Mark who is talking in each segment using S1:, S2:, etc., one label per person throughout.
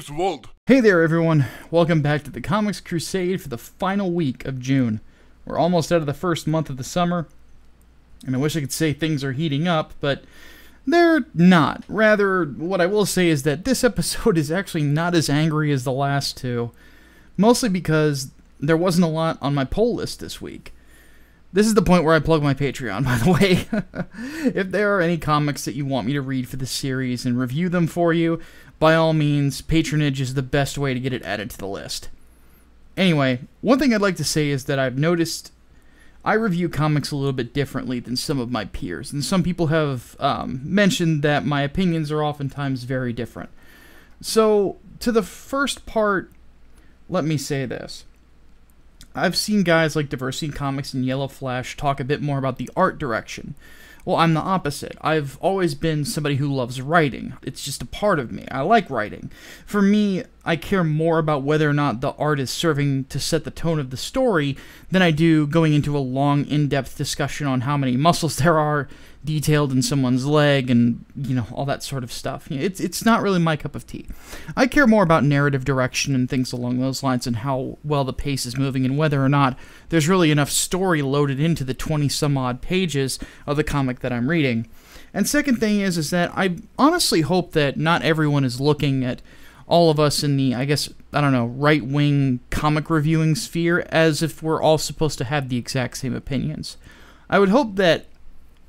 S1: the world.
S2: Hey there everyone, welcome back to the Comics Crusade for the final week of June. We're almost out of the first month of the summer, and I wish I could say things are heating up, but they're not. Rather, what I will say is that this episode is actually not as angry as the last two, mostly because there wasn't a lot on my poll list this week. This is the point where I plug my Patreon, by the way. If there are any comics that you want me to read for this series and review them for you, by all means, patronage is the best way to get it added to the list. Anyway, one thing I'd like to say is that I've noticed I review comics a little bit differently than some of my peers, and some people have mentioned that my opinions are oftentimes very different. So, to the first part, let me say this. I've seen guys like Diversity Comics and Yellow Flash talk a bit more about the art direction. Well, I'm the opposite. I've always been somebody who loves writing. It's just a part of me. I like writing. For me, I care more about whether or not the art is serving to set the tone of the story than I do going into a long, in-depth discussion on how many muscles there are detailed in someone's leg and, you know, all that sort of stuff. It's not really my cup of tea. I care more about narrative direction and things along those lines and how well the pace is moving and whether or not there's really enough story loaded into the 20-some-odd pages of the comic that I'm reading. And second thing is that I honestly hope that not everyone is looking at all of us in the, right-wing comic reviewing sphere as if we're all supposed to have the exact same opinions. I would hope that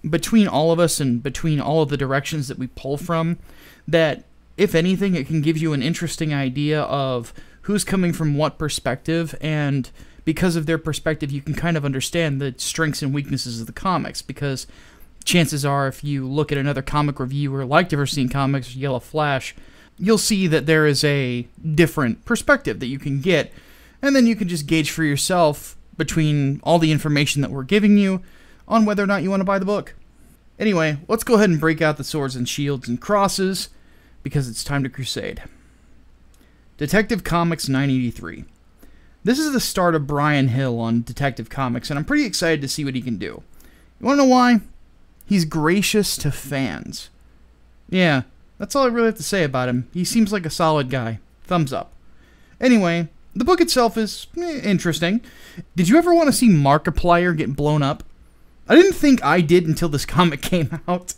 S2: between all of us and between all of the directions that we pull from, that, if anything, it can give you an interesting idea of who's coming from what perspective, and because of their perspective, you can kind of understand the strengths and weaknesses of the comics, because chances are, if you look at another comic reviewer like Diversity in Comics or Yellow Flash, you'll see that there is a different perspective that you can get, and then you can just gauge for yourself between all the information that we're giving you on whether or not you want to buy the book. Anyway, let's go ahead and break out the swords and shields and crosses, because it's time to crusade. Detective Comics 983. This is the start of Brian Hill on Detective Comics, and I'm pretty excited to see what he can do. You want to know why? He's gracious to fans. Yeah, that's all I really have to say about him. He seems like a solid guy. Thumbs up. Anyway, the book itself is interesting. Did you ever want to see Markiplier get blown up? I didn't think I did until this comic came out.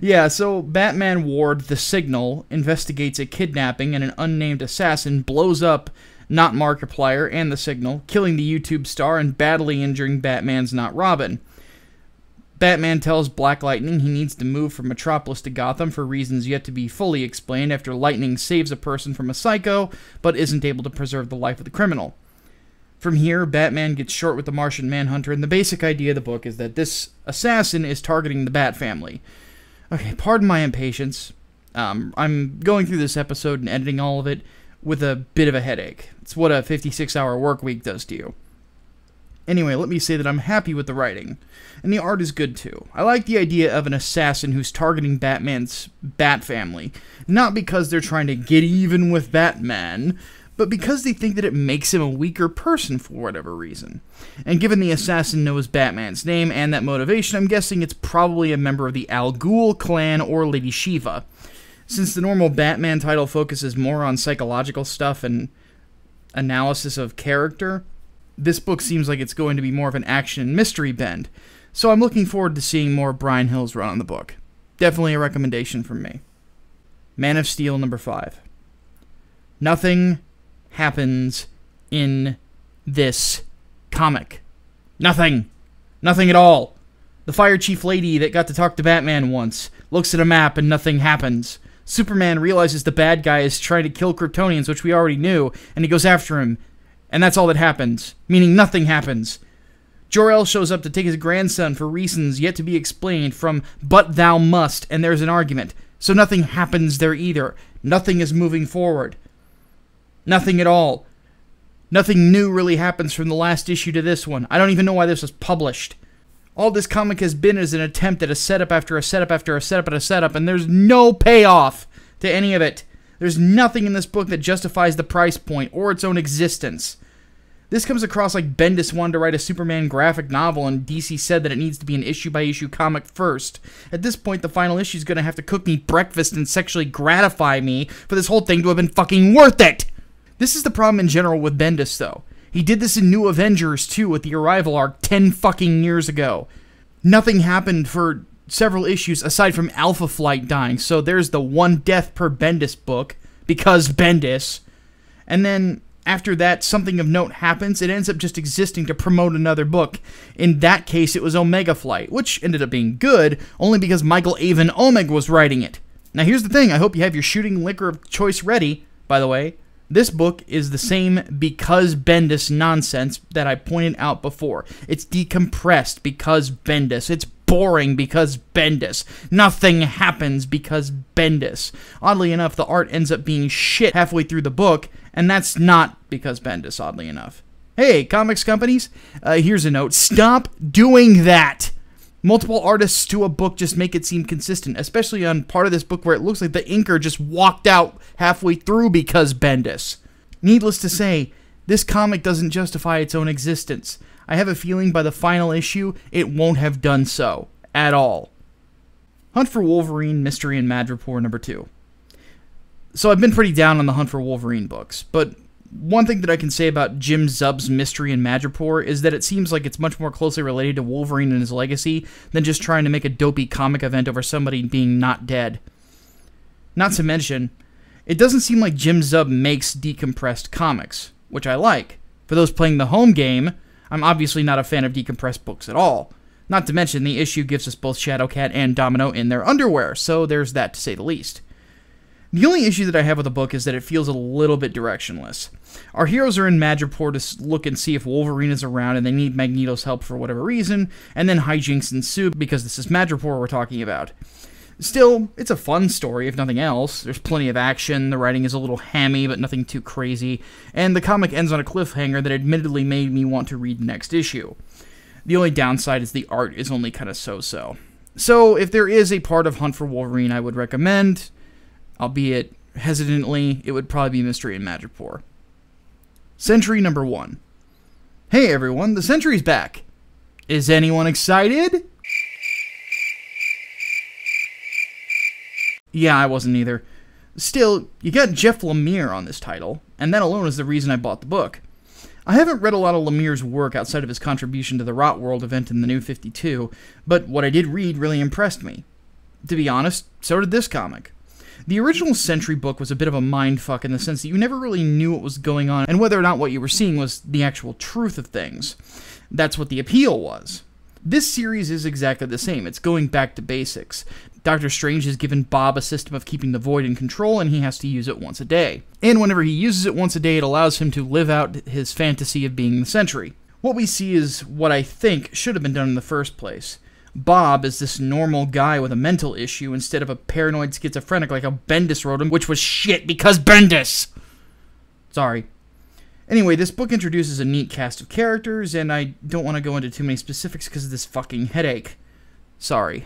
S2: Yeah, so Batman Ward, the Signal, investigates a kidnapping and an unnamed assassin blows up not Markiplier and the Signal, killing the YouTube star and badly injuring Batman's not Robin. Batman tells Black Lightning he needs to move from Metropolis to Gotham for reasons yet to be fully explained after Lightning saves a person from a psycho, but isn't able to preserve the life of the criminal. From here, Batman gets short with the Martian Manhunter, and the basic idea of the book is that this assassin is targeting the Bat family. Okay, pardon my impatience. I'm going through this episode and editing all of it with a bit of a headache. It's what a 56-hour work week does to you. Anyway, let me say that I'm happy with the writing, and the art is good too. I like the idea of an assassin who's targeting Batman's Bat family, not because they're trying to get even with Batman, but because they think that it makes him a weaker person for whatever reason. And given the assassin knows Batman's name and that motivation, I'm guessing it's probably a member of the Al Ghul clan or Lady Shiva. Since the normal Batman title focuses more on psychological stuff and analysis of character, this book seems like it's going to be more of an action and mystery bend, so I'm looking forward to seeing more Brian Hill's run on the book. Definitely a recommendation from me. Man of Steel number 5. Nothing happens in this comic. Nothing. Nothing at all. The fire chief lady that got to talk to Batman once looks at a map and nothing happens. Superman realizes the bad guy is trying to kill Kryptonians, which we already knew, and he goes after him. And that's all that happens, meaning nothing happens. Jor-El shows up to take his grandson for reasons yet to be explained from "but thou must," and there's an argument. So nothing happens there either. Nothing is moving forward. Nothing at all. Nothing new really happens from the last issue to this one. I don't even know why this was published. All this comic has been is an attempt at a setup after a setup after a setup and a setup, and there's no payoff to any of it. There's nothing in this book that justifies the price point or its own existence. This comes across like Bendis wanted to write a Superman graphic novel and DC said that it needs to be an issue-by-issue comic first. At this point, the final issue is going to have to cook me breakfast and sexually gratify me for this whole thing to have been fucking worth it! This is the problem in general with Bendis, though. He did this in New Avengers, too, with the Arrival arc 10 fucking years ago. Nothing happened for several issues aside from Alpha Flight dying, so there's the one death per Bendis book, because Bendis. And then, after that, something of note happens, it ends up just existing to promote another book. In that case, it was Omega Flight, which ended up being good, only because Michael Avon Omega was writing it. Now here's the thing, I hope you have your shooting liquor of choice ready, by the way. This book is the same because Bendis nonsense that I pointed out before. It's decompressed because Bendis. It's boring because Bendis. Nothing happens because Bendis. Oddly enough, the art ends up being shit halfway through the book, and that's not because Bendis, oddly enough. Hey, comics companies, here's a note. Stop doing that! Multiple artists to a book just make it seem consistent, especially on part of this book where it looks like the inker just walked out halfway through because Bendis. Needless to say, this comic doesn't justify its own existence. I have a feeling by the final issue, it won't have done so. At all. Hunt for Wolverine, Mystery in Madripoor, number 2. So I've been pretty down on the Hunt for Wolverine books, but one thing that I can say about Jim Zub's Mystery in Madripoor is that it seems like it's much more closely related to Wolverine and his legacy than just trying to make a dopey comic event over somebody being not dead. Not to mention, it doesn't seem like Jim Zub makes decompressed comics, which I like. For those playing the home game, I'm obviously not a fan of decompressed books at all. Not to mention, the issue gives us both Shadowcat and Domino in their underwear, so there's that to say the least. The only issue that I have with the book is that it feels a little bit directionless. Our heroes are in Madripoor to look and see if Wolverine is around and they need Magneto's help for whatever reason, and then hijinks ensue because this is Madripoor we're talking about. Still, it's a fun story, if nothing else. There's plenty of action, the writing is a little hammy, but nothing too crazy, and the comic ends on a cliffhanger that admittedly made me want to read the next issue. The only downside is the art is only kind of so-so. So, if there is a part of Hunt for Wolverine I would recommend, albeit hesitantly, it would probably be Mystery in Madripoor. Sentry number 1. Hey everyone, the Sentry's back. Is anyone excited? Yeah, I wasn't either. Still, you got Jeff Lemire on this title, and that alone is the reason I bought the book. I haven't read a lot of Lemire's work outside of his contribution to the Rot World event in the New 52, but what I did read really impressed me. To be honest, so did this comic. The original Sentry book was a bit of a mindfuck in the sense that you never really knew what was going on and whether or not what you were seeing was the actual truth of things. That's what the appeal was. This series is exactly the same. It's going back to basics. Doctor Strange has given Bob a system of keeping the Void in control, and he has to use it once a day. And whenever he uses it once a day, it allows him to live out his fantasy of being the Sentry. What we see is what I think should have been done in the first place. Bob is this normal guy with a mental issue instead of a paranoid schizophrenic like how Bendis wrote him, which was shit because Bendis! Sorry. Anyway, this book introduces a neat cast of characters, and I don't want to go into too many specifics because of this fucking headache. Sorry.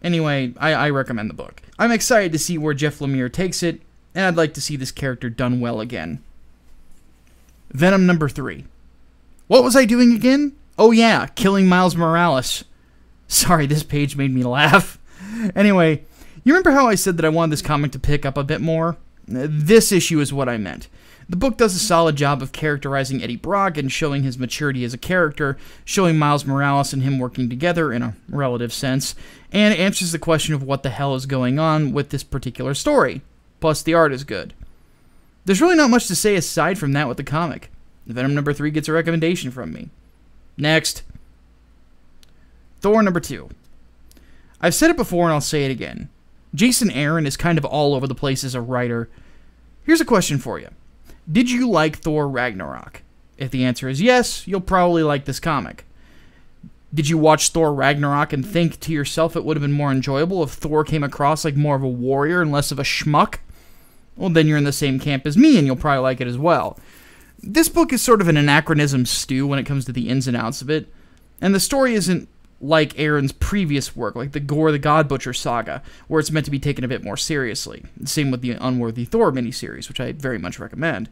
S2: Anyway, I recommend the book. I'm excited to see where Jeff Lemire takes it, and I'd like to see this character done well again. Venom number 3. What was I doing again? Oh yeah, killing Miles Morales. Sorry, this page made me laugh. Anyway, you remember how I said that I wanted this comic to pick up a bit more? This issue is what I meant. The book does a solid job of characterizing Eddie Brock and showing his maturity as a character, showing Miles Morales and him working together in a relative sense, and answers the question of what the hell is going on with this particular story. Plus, the art is good. There's really not much to say aside from that with the comic. Venom number 3 gets a recommendation from me. Next. Thor number 2. I've said it before and I'll say it again. Jason Aaron is kind of all over the place as a writer. Here's a question for you. Did you like Thor Ragnarok? If the answer is yes, you'll probably like this comic. Did you watch Thor Ragnarok and think to yourself it would have been more enjoyable if Thor came across like more of a warrior and less of a schmuck? Well, then you're in the same camp as me and you'll probably like it as well. This book is sort of an anachronism stew when it comes to the ins and outs of it, and the story isn't like Aaron's previous work, like the Gore the God Butcher saga, where it's meant to be taken a bit more seriously. Same with the Unworthy Thor miniseries, which I very much recommend.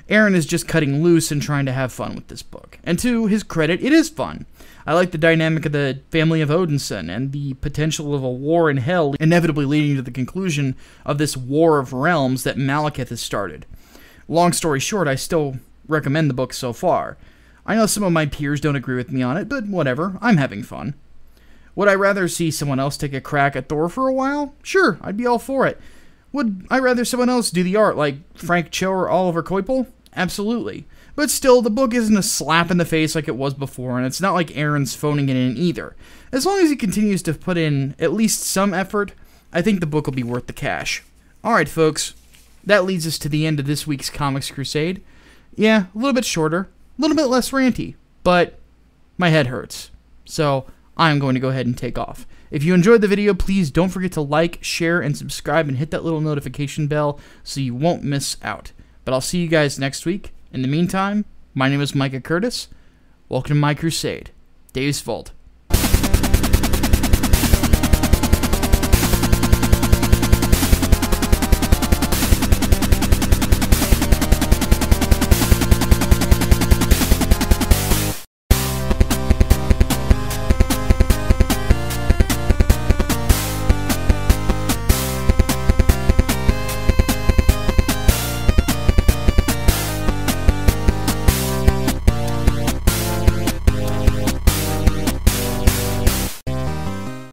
S2: Aaron is just cutting loose and trying to have fun with this book. And to his credit, it is fun. I like the dynamic of the family of Odinson and the potential of a war in hell inevitably leading to the conclusion of this war of realms that Malekith has started. Long story short, I still recommend the book so far. I know some of my peers don't agree with me on it, but whatever, I'm having fun. Would I rather see someone else take a crack at Thor for a while? Sure, I'd be all for it. Would I rather someone else do the art, like Frank Cho or Oliver Coipel? Absolutely. But still, the book isn't a slap in the face like it was before, and it's not like Aaron's phoning it in either. As long as he continues to put in at least some effort, I think the book will be worth the cash. Alright folks, that leads us to the end of this week's Comics Crusade. Yeah, a little bit shorter, a little bit less ranty, but my head hurts. So I'm going to go ahead and take off. If you enjoyed the video, please don't forget to like, share, and subscribe, and hit that little notification bell so you won't miss out. But I'll see you guys next week. In the meantime, my name is Micah Curtis. Welcome to my crusade. Dave's Vault.